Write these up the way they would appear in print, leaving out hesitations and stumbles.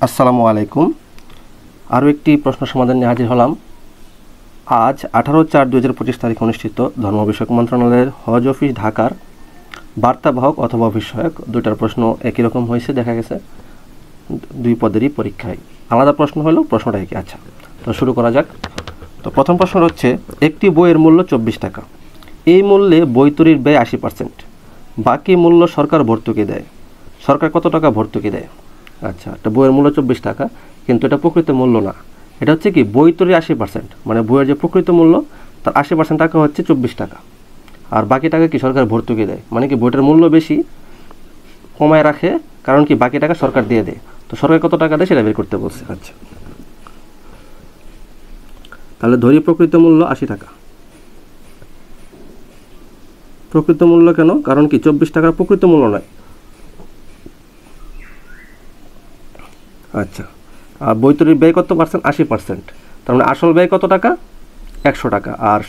আসসালামু আলাইকুম। আরও একটি প্রশ্ন সমাধান নিয়ে হাজির হলাম। আজ 18/4/2025 তারিখে অনুষ্ঠিত ধর্ম বিষয়ক মন্ত্রণালয়ের হজ অফিস ঢাকার বার্তাবাহক অথবা অফিস সহায়ক দুইটার প্রশ্ন একই রকম হয়েছে, দেখা গেছে দুই পদেরই পরীক্ষায় আলাদা প্রশ্ন হলেও প্রশ্নটা একই। আচ্ছা, তো শুরু করা যাক। তো প্রথম প্রশ্ন হচ্ছে, একটি বইয়ের মূল্য 24 টাকা। এই মূল্যে বই তৈরির ব্যয় 80%, বাকি মূল্য সরকার ভর্তুকি দেয়। সরকার কত টাকা ভর্তুকি দেয়? আচ্ছা, একটা বইয়ের মূল্য 24 টাকা, কিন্তু এটা প্রকৃত মূল্য না। এটা হচ্ছে কি, বই তৈরি 80%, মানে বইয়ের যে প্রকৃত মূল্য তার 80% টাকা হচ্ছে 24 টাকা, আর বাকি টাকা কি সরকার ভর্তুকি দেয়। মানে কি বইটার মূল্য বেশি কমায় রাখে, কারণ কি বাকি টাকা সরকার দিয়ে দেয়। তো সরকার কত টাকা দেয় সেটা বের করতে বলছে। আচ্ছা, তাহলে ধরি প্রকৃত মূল্য 80 টাকা। প্রকৃত মূল্য কেন? কারণ কি 24 টাকার প্রকৃত মূল্য নয়। আচ্ছা, আর বই তৈরির ব্যয় কত পার্সেন্ট? 80%। তার মানে আসল ব্যয় কত টাকা? 100 টাকা, আর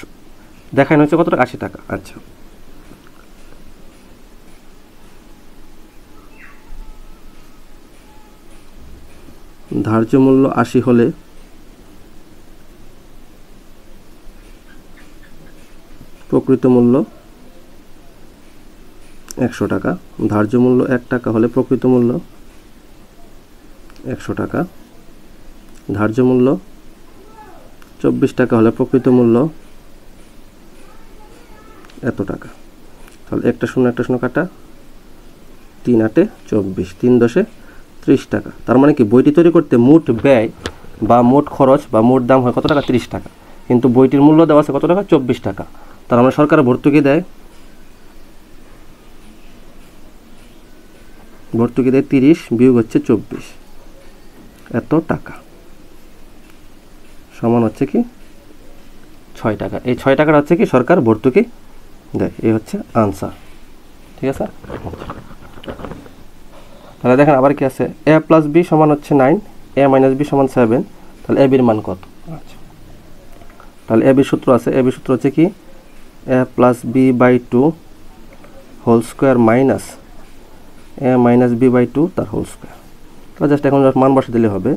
দেখানো হচ্ছে কত টাকা? 80 টাকা। আচ্ছা, ধার্য মূল্য 80 হলে প্রকৃত মূল্য 100 টাকা। ধার্য মূল্য 1 টাকা হলে প্রকৃত মূল্য 100 টাকা। ধার্য মূল্য 24 টাকা হলে প্রকৃত মূল্য এত টাকা। তাহলে একটা শূন্য কাটা, 3 8 24, 3 10 30 টাকা। তার মানে কি বইটি তৈরি করতে মোট ব্যয় বা মোট খরচ বা মোট দাম হয় কত টাকা? 30 টাকা, কিন্তু বইটির মূল্য দেওয়া আছে কত টাকা? 24 টাকা। তার মানে সরকার ভর্তুকি দেয় 30 বিয়োগ হচ্ছে 24, এত টাকা সমান হচ্ছে কি 6 টাকা। এই 6 টাকাটা হচ্ছে কি সরকার ভর্তুকি দেয়। এই হচ্ছে আনসার। ঠিক আছে, তাহলে দেখেন আবার কি আছে, a প্লাস বি সমান হচ্ছে 9, a মাইনাস বি সমান 7। তাহলে এ বির মান কত? আচ্ছা, তাহলে এ বির সূত্র আছে। এ বির সূত্র হচ্ছে কি a plus B by 2 whole square minus a minus B by 2 তার হোল স্কোয়ার। তাহলে জাস্ট এখন মান বসে দিলে হবে।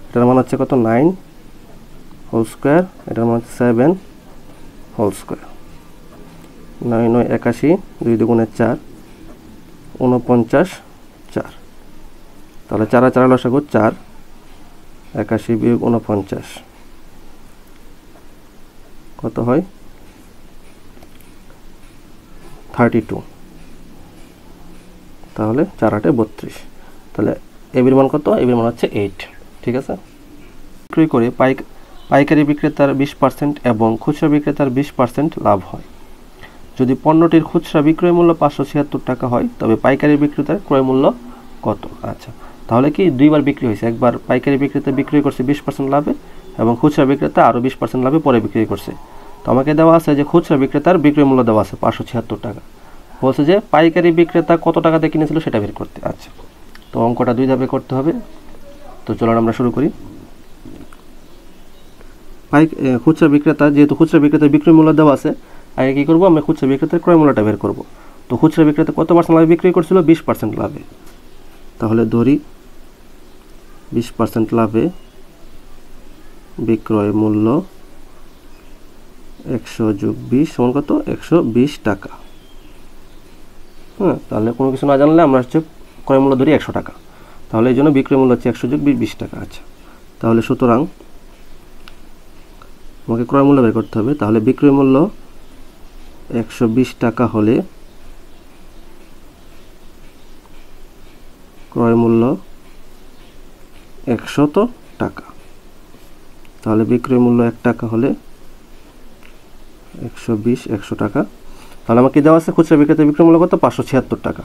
এটার মান হচ্ছে কত? 9 হোল স্কোয়ার, এটার মান হচ্ছে 7 হোল স্কোয়ার। 9 9 81, 2 দুগুণে 4, 49 4। তাহলে 4 আর 4 লসাগু 4, 81 বিয়োগ 49 কত হয়? 32। তাহলে 4 8 32। তাহলে এবির মান কত? এবির মান হচ্ছে 8। ঠিক আছে, বিক্রয় করে পাইকারি বিক্রেতার 20% এবং খুচরা বিক্রেতার 20% লাভ হয়। যদি পণ্যটির খুচরা বিক্রয় মূল্য 576 টাকা হয়, তবে পাইকারি বিক্রেতার ক্রয় মূল্য কত? আচ্ছা, তাহলে কি দুইবার বিক্রি হয়েছে। একবার পাইকারি বিক্রেতা বিক্রয় করছে 20% লাভে, এবং খুচরা বিক্রেতা আরও 20% লাভে পরে বিক্রি করছে। তো আমাকে দেওয়া আছে যে খুচরা বিক্রেতার বিক্রয় মূল্য দেওয়া আছে 576 টাকা। বলছে যে পাইকারি বিক্রেতা কত টাকাতে কিনেছিল সেটা বের করতে। আচ্ছা, তো অঙ্কটা দুই ধাপে করতে হবে। তো চলুন আমরা শুরু করি। খুচরা বিক্রেতা, যেহেতু খুচরা বিক্রেতার বিক্রয় মূল্য দেওয়া আছে, আগে কী করবো, আমরা খুচরা বিক্রেতার ক্রয় মূল্যটা বের করব। তো খুচরা বিক্রেতা কত পার্সেন্ট লাভে বিক্রি করছিল? 20% লাভে। তাহলে ধরি 20% লাভে বিক্রয় মূল্য 100 যোগ 20 সমান কত? 120 টাকা। হ্যাঁ, তাহলে কোনো কিছু না জানলে আমরা হচ্ছে ক্রয় মূল্য ধরি 100 টাকা। তাহলে এই জন্য বিক্রয় মূল্য হচ্ছে 100 যোগ 20 টাকা। আচ্ছা, তাহলে সুতরাং আমাকে ক্রয় মূল্য বের করতে হবে। তাহলে বিক্রয় মূল্য 120 টাকা হলে ক্রয় মূল্য 100 টাকা। তাহলে বিক্রয় মূল্য 1 টাকা হলে 100 টাকা। তাহলে আমাকে দেওয়া আছে খুচরা বিক্রেতার বিক্রয় মূল্য কত? 576 টাকা।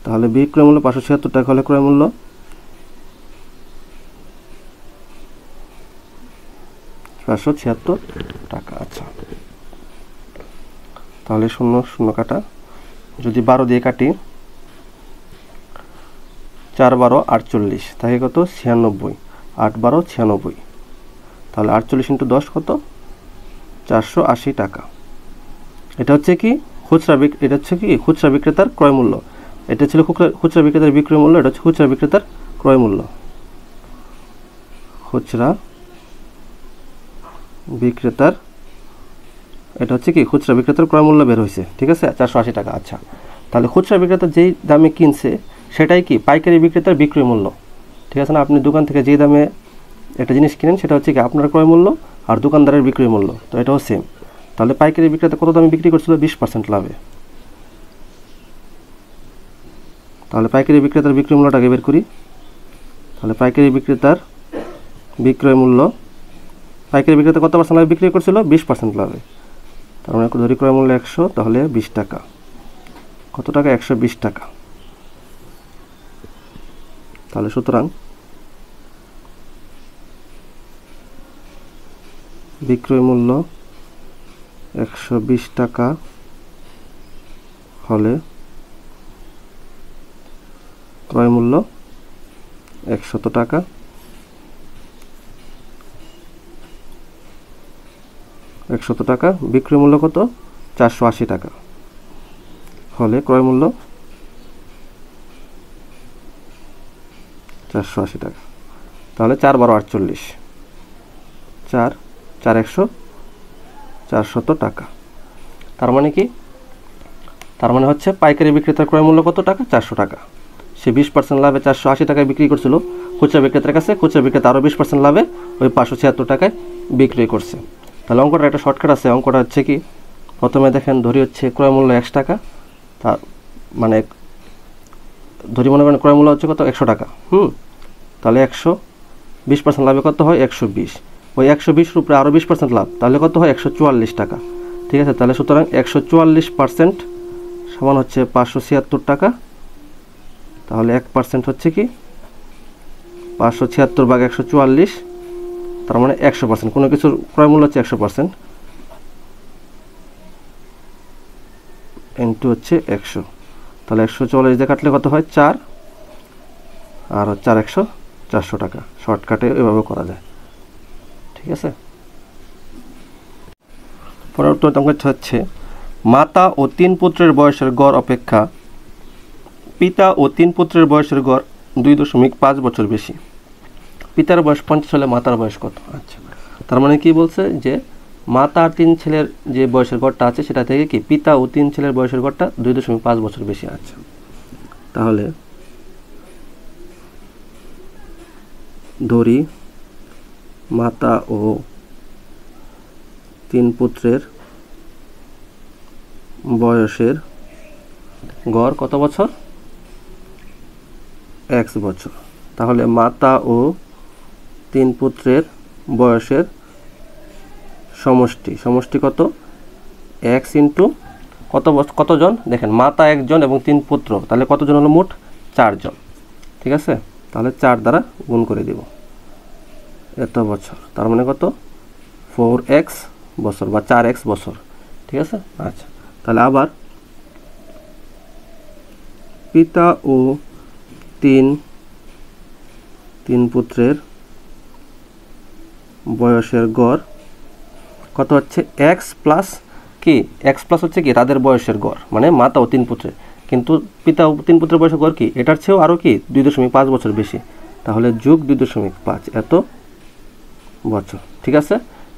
তাহলে বিক্রয় মূল্য 576 টাকা হলে ক্রয় মূল্য 576 টাকা। আচ্ছা, তাহলে 0 0 কাটা, যদি 12 দিয়ে কাটি, 4 12 48, তাকে কত? 96, 8 12 96। তাহলে 48 × 10 কত? 480 টাকা। এটা হচ্ছে কি খুচরা বিক্রেতার ক্রয় মূল্য। এটা ছিল খুচরা বিক্রেতার বিক্রয় মূল্য, এটা হচ্ছে খুচরা বিক্রেতার ক্রয় মূল্য। খুচরা বিক্রেতার, এটা হচ্ছে কি খুচরা বিক্রেতার ক্রয় মূল্য বের হয়েছে, ঠিক আছে 480 টাকা। আচ্ছা, তাহলে খুচরা বিক্রেতা যেই দামে কিনছে সেটাই কি পাইকারি বিক্রেতার বিক্রয় মূল্য, ঠিক আছে না? আপনি দোকান থেকে যেই দামে একটা জিনিস কিনেন সেটা হচ্ছে কি আপনার ক্রয় মূল্য আর দোকানদারের বিক্রয় মূল্য, তো এটাও সেম। তাহলে পাইকারি বিক্রেতা কত দামে বিক্রি করছিল? 20% লাভে। তাহলে পাইকারি বিক্রেতার বিক্রয় মূল্যটাকে বের করি। তাহলে পাইকারি বিক্রেতার বিক্রয় মূল্য, পাইকারি বিক্রেতা কত পার্সেন্ট লাভে বিক্রি করছিল? 20% লাভে। তার মানে ধরি ক্রয় মূল্য 100, তাহলে 20 টাকা। কত টাকা? 120 টাকা। তাহলে সুতরাং বিক্রয় মূল্য 120 টাকা হলে ক্রয় মূল্য 100 টাকা। বিক্রয় মূল্য কত? 480 টাকা হলে ক্রয় মূল্য 480 টাকা। তাহলে 4 12 48, 4 4 100, 400 টাকা। তার মানে কি? তার মানে হচ্ছে পাইকারি বিক্রেতার ক্রয় মূল্য কত টাকা? 400 টাকা। সে 20% লাভে 480 টাকায় বিক্রি করছিল খুচরা বিক্রেতার কাছে, খুচরা বিক্রেতা আরও 20% লাভে ওই 576 টাকায় বিক্রি করছে। তাহলে অঙ্কটা একটা শর্টকাট আছে। অঙ্কটা হচ্ছে কি, প্রথমে দেখেন ধরি হচ্ছে ক্রয় মূল্য 100 টাকা, তার মানে ধরি মনে করেন ক্রয় মূল্য হচ্ছে কত? 100 টাকা। তাহলে 100 20% লাভে কত হয়? 120। ওই 120-এর উপরে আরও 20% লাভ, তাহলে কত হয়? 144 টাকা, ঠিক আছে? তাহলে সুতরাং 144% সমান হচ্ছে 576 টাকা। তাহলে 1% হচ্ছে কি 576 ভাগ 144, তার মানে 100%। কোনো কিছুর ক্রয় মূল্য হচ্ছে 100% ইন্টু হচ্ছে 100। তাহলে 144 দিয়ে কাটলে কত হয়? 4, আর 4 100, 400 টাকা। শর্টকাটে এভাবে করা যায়, ঠিক আছে? পরবর্তী অঙ্ক হচ্ছে মাতা ও 3 পুত্রের বয়সের গড় অপেক্ষা পিতা ও 3 পুত্রের বয়সের গড় 2.5 বছর বেশি। পিতার বয়স 50 হলে মাতার বয়স কত? আচ্ছা, তার মানে কি বলছে যে মাতা আর 3 ছেলের যে বয়সের গড়টা আছে সেটা থেকে কি পিতা ও 3 ছেলের বয়সের গড়টা 2.5 বছর বেশি। আচ্ছা, তাহলে ধরি মাতা ও 3 পুত্রের বয়সের গড় কত বছর? x বছর। তাহলে মাতা ও 3 পুত্রের বয়সের সমষ্টি কত? x ইন্টু কতজন? দেখেন মাতা 1 জন এবং 3 পুত্র, তাহলে কতজন হলো? মোট 4 জন, ঠিক আছে? তাহলে 4 দ্বারা গুণ করে দিব, এত বছর। তার মানে কত? 4x বছর বা 4x বছর, ঠিক আছে? আচ্ছা, তাহলে আবার পিতা ও 3 পুত্রের বয়সের গড় কত হচ্ছে? x প্লাস কি x প্লাস হচ্ছে কি তাদের বয়সের গড়, মানে মাতা ও 3 পুত্রের, কিন্তু পিতা ও 3 পুত্রের বয়সের গড় কি এটার চেয়েও আরও কি 2.5 বছর বেশি। তাহলে যোগ 2.5 এত বছর, ঠিক আছে?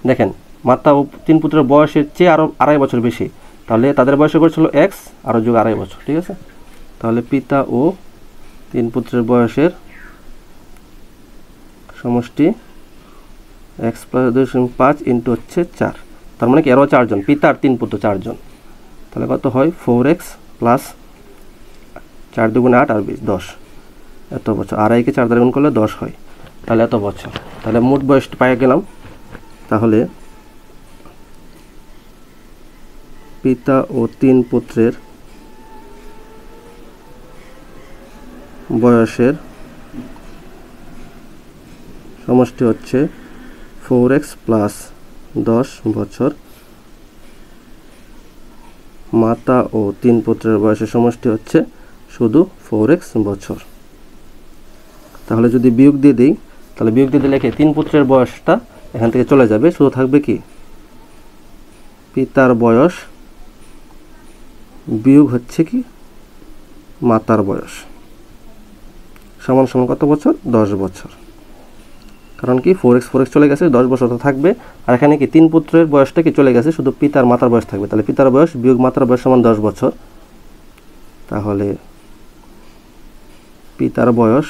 দেখেন মাতা ও 3 পুত্রের বয়সের চেয়ে আরও 2.5 বছর বেশি, তাহলে তাদের বয়সের গড় ছিল x আরও যোগ 2.5 বছর, ঠিক আছে? তাহলে পিতা ও 3 পুত্রের বয়সের সমষ্টি x প্লাস 2.5 ইন্টু হচ্ছে 4, তার মানে কি আরও 4 জন, পিতা আর 3 পুত্র 4 জন। তাহলে কত হয়? 4x প্লাস 4 2 8 আর 20 10, এত বছর। 2.5কে 4 দ্বারা গুণ করলে 10 হয়, তাহলে এত বছর। তাহলে মোট বয়সটা পাই গেলাম। তাহলে পিতা ও 3 পুত্রের বয়সের সমষ্টি হচ্ছে 4x প্লাস 10 বছর। মাতা ও 3 পুত্রের বয়সের সমষ্টি হচ্ছে শুধু 4x বছর। তাহলে যদি বিয়োগ দিয়ে দিই, তাহলে বিয়োগ দিয়ে দিলে কি 3 পুত্রের বয়সটা এখান থেকে চলে যাবে, শুধু থাকবে কি পিতার বয়স বিয়োগ হচ্ছে কি মাতার বয়স, সমান সমান কত বছর? 10 বছর। কারণ কি 4x চলে গেছে, 10 বছর তো থাকবে। আর এখানে কি 3 পুত্রের বয়সটা কি চলে গেছে, শুধু পিতার মাতার বয়স থাকবে। তাহলে পিতার বয়স বিয়োগ মাতার বয়স সমান 10 বছর। তাহলে পিতার বয়স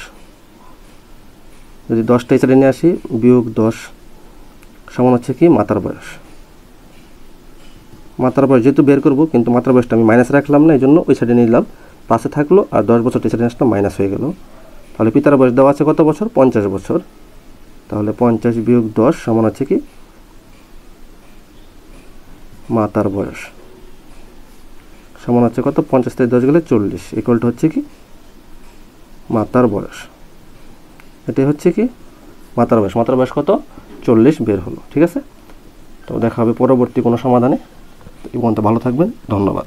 যদি 10টা সাইডে নিয়ে আসি, বিয়োগ 10 সমান হচ্ছে কি মাতার বয়স। মাতার বয়স যেহেতু বের করব, কিন্তু মাতার বয়সটা আমি মাইনাস রাখলাম না, এই জন্য ওই সাইডে নিলাম, প্লাসে থাকলো। আর 10 বছর সাইডে আসলে মাইনাস হয়ে গেল। তাহলে পিতার বয়স দেওয়া আছে কত বছর, 50 বছর। তাহলে 50 বিয়োগ 10 সমান হচ্ছে কি মাতার বয়স, সমান হচ্ছে কত, 50 থেকে 10 গেলে 40, ইকুয়াল টু হচ্ছে কি মাতার বয়স। এটাই হচ্ছে কি মাতার বয়স। মাতার বয়স কত, 40 বের হলো। ঠিক আছে, তো দেখা হবে পরবর্তী কোনো সমাধানে। এই পর্যন্ত ভালো থাকবেন, ধন্যবাদ।